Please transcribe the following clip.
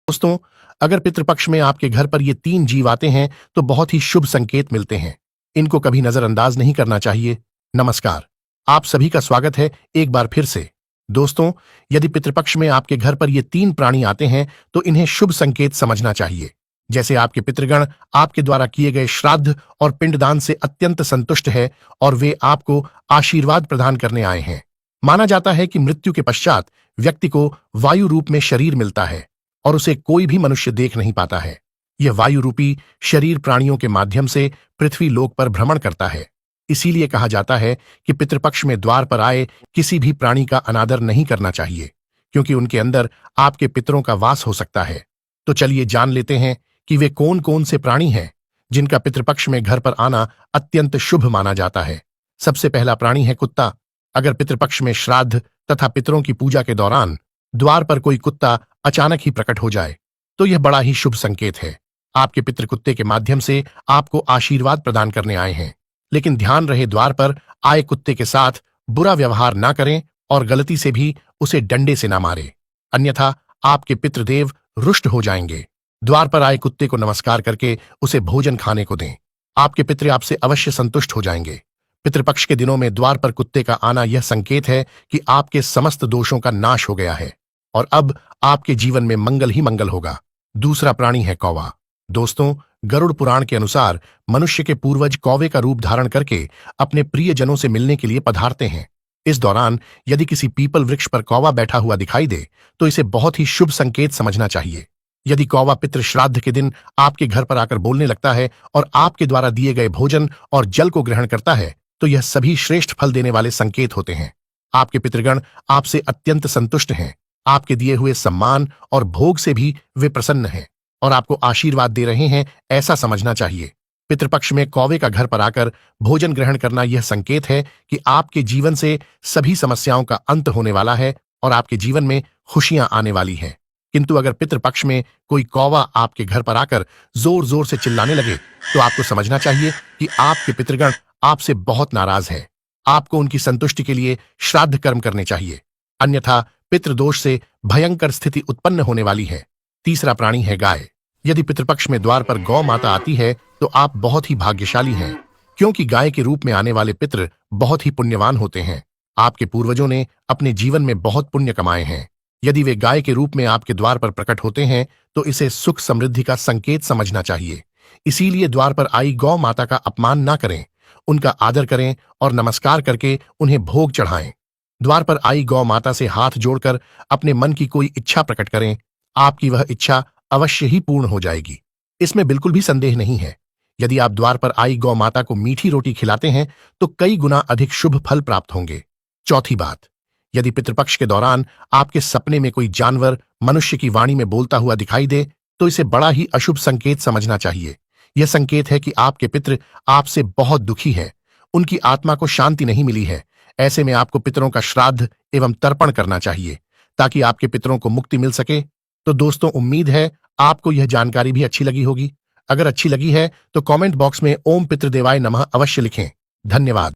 दोस्तों, अगर पितृपक्ष में आपके घर पर ये 3 जीव आते हैं तो बहुत ही शुभ संकेत मिलते हैं। इनको कभी नजरअंदाज नहीं करना चाहिए। नमस्कार, आप सभी का स्वागत है एक बार फिर से। दोस्तों, यदि पितृपक्ष में आपके घर पर ये 3 प्राणी आते हैं तो इन्हें शुभ संकेत समझना चाहिए। जैसे आपके पितृगण आपके द्वारा किए गए श्राद्ध और पिंडदान से अत्यंत संतुष्ट है और वे आपको आशीर्वाद प्रदान करने आए हैं। माना जाता है कि मृत्यु के पश्चात व्यक्ति को वायु रूप में शरीर मिलता है और उसे कोई भी मनुष्य देख नहीं पाता है। यह वायु रूपी शरीर प्राणियों के माध्यम से पृथ्वी लोक पर भ्रमण करता है। इसीलिए कहा जाता है कि पितृपक्ष में द्वार पर आए किसी भी प्राणी का अनादर नहीं करना चाहिए, क्योंकि उनके अंदर आपके पितरों का वास हो सकता है। तो चलिए जान लेते हैं कि वे कौन कौन से प्राणी हैं जिनका पितृपक्ष में घर पर आना अत्यंत शुभ माना जाता है। सबसे पहला प्राणी है कुत्ता। अगर पितृपक्ष में श्राद्ध तथा पितरों की पूजा के दौरान द्वार पर कोई कुत्ता अचानक ही प्रकट हो जाए तो यह बड़ा ही शुभ संकेत है। आपके पितृ कुत्ते के माध्यम से आपको आशीर्वाद प्रदान करने आए हैं। लेकिन ध्यान रहे, द्वार पर आए कुत्ते के साथ बुरा व्यवहार ना करें और गलती से भी उसे डंडे से ना मारें, अन्यथा आपके पितृदेव रुष्ट हो जाएंगे। द्वार पर आए कुत्ते को नमस्कार करके उसे भोजन खाने को दें। आपके पितृ आपसे अवश्य संतुष्ट हो जाएंगे। पितृपक्ष के दिनों में द्वार पर कुत्ते का आना यह संकेत है कि आपके समस्त दोषों का नाश हो गया है और अब आपके जीवन में मंगल ही मंगल होगा। दूसरा प्राणी है कौवा। दोस्तों, गरुड़ पुराण के अनुसार मनुष्य के पूर्वज कौवे का रूप धारण करके अपने प्रियजनों से मिलने के लिए पधारते हैं। इस दौरान यदि किसी पीपल वृक्ष पर कौवा बैठा हुआ दिखाई दे तो इसे बहुत ही शुभ संकेत समझना चाहिए। यदि कौवा पितृ श्राद्ध के दिन आपके घर पर आकर बोलने लगता है और आपके द्वारा दिए गए भोजन और जल को ग्रहण करता है तो यह सभी श्रेष्ठ फल देने वाले संकेत होते हैं। आपके पितृगण आपसे अत्यंत संतुष्ट हैं। आपके दिए हुए सम्मान और भोग से भी वे प्रसन्न हैं और आपको आशीर्वाद दे रहे हैं, ऐसा समझना चाहिए। पितृपक्ष में कौवे का घर पर आकर भोजन ग्रहण करना यह संकेत है कि आपके जीवन से सभी समस्याओं का अंत होने वाला है और आपके जीवन में खुशियां आने वाली हैं। किंतु अगर पितृपक्ष में कोई कौवा आपके घर पर आकर जोर जोर से चिल्लाने लगे तो आपको समझना चाहिए कि आपके पितृगण आपसे बहुत नाराज है। आपको उनकी संतुष्टि के लिए श्राद्ध कर्म करने चाहिए, अन्यथा पितृदोष से भयंकर स्थिति उत्पन्न होने वाली है। तीसरा प्राणी है गाय। यदि पितृपक्ष में द्वार पर गौ माता आती है तो आप बहुत ही भाग्यशाली हैं, क्योंकि गाय के रूप में आने वाले पितृ बहुत ही पुण्यवान होते हैं। आपके पूर्वजों ने अपने जीवन में बहुत पुण्य कमाए हैं। यदि वे गाय के रूप में आपके द्वार पर प्रकट होते हैं तो इसे सुख समृद्धि का संकेत समझना चाहिए। इसीलिए द्वार पर आई गौ माता का अपमान ना करें, उनका आदर करें और नमस्कार करके उन्हें भोग चढ़ाएं। द्वार पर आई गौ माता से हाथ जोड़कर अपने मन की कोई इच्छा प्रकट करें। आपकी वह इच्छा अवश्य ही पूर्ण हो जाएगी, इसमें बिल्कुल भी संदेह नहीं है। यदि आप द्वार पर आई गौ माता को मीठी रोटी खिलाते हैं तो कई गुना अधिक शुभ फल प्राप्त होंगे। चौथी बात, यदि पितृपक्ष के दौरान आपके सपने में कोई जानवर मनुष्य की वाणी में बोलता हुआ दिखाई दे तो इसे बड़ा ही अशुभ संकेत समझना चाहिए। यह संकेत है कि आपके पितृ आपसे बहुत दुखी हैं, उनकी आत्मा को शांति नहीं मिली है। ऐसे में आपको पितरों का श्राद्ध एवं तर्पण करना चाहिए ताकि आपके पितरों को मुक्ति मिल सके। तो दोस्तों, उम्मीद है आपको यह जानकारी भी अच्छी लगी होगी। अगर अच्छी लगी है तो कमेंट बॉक्स में ओम पितृदेवाय नमः अवश्य लिखें। धन्यवाद।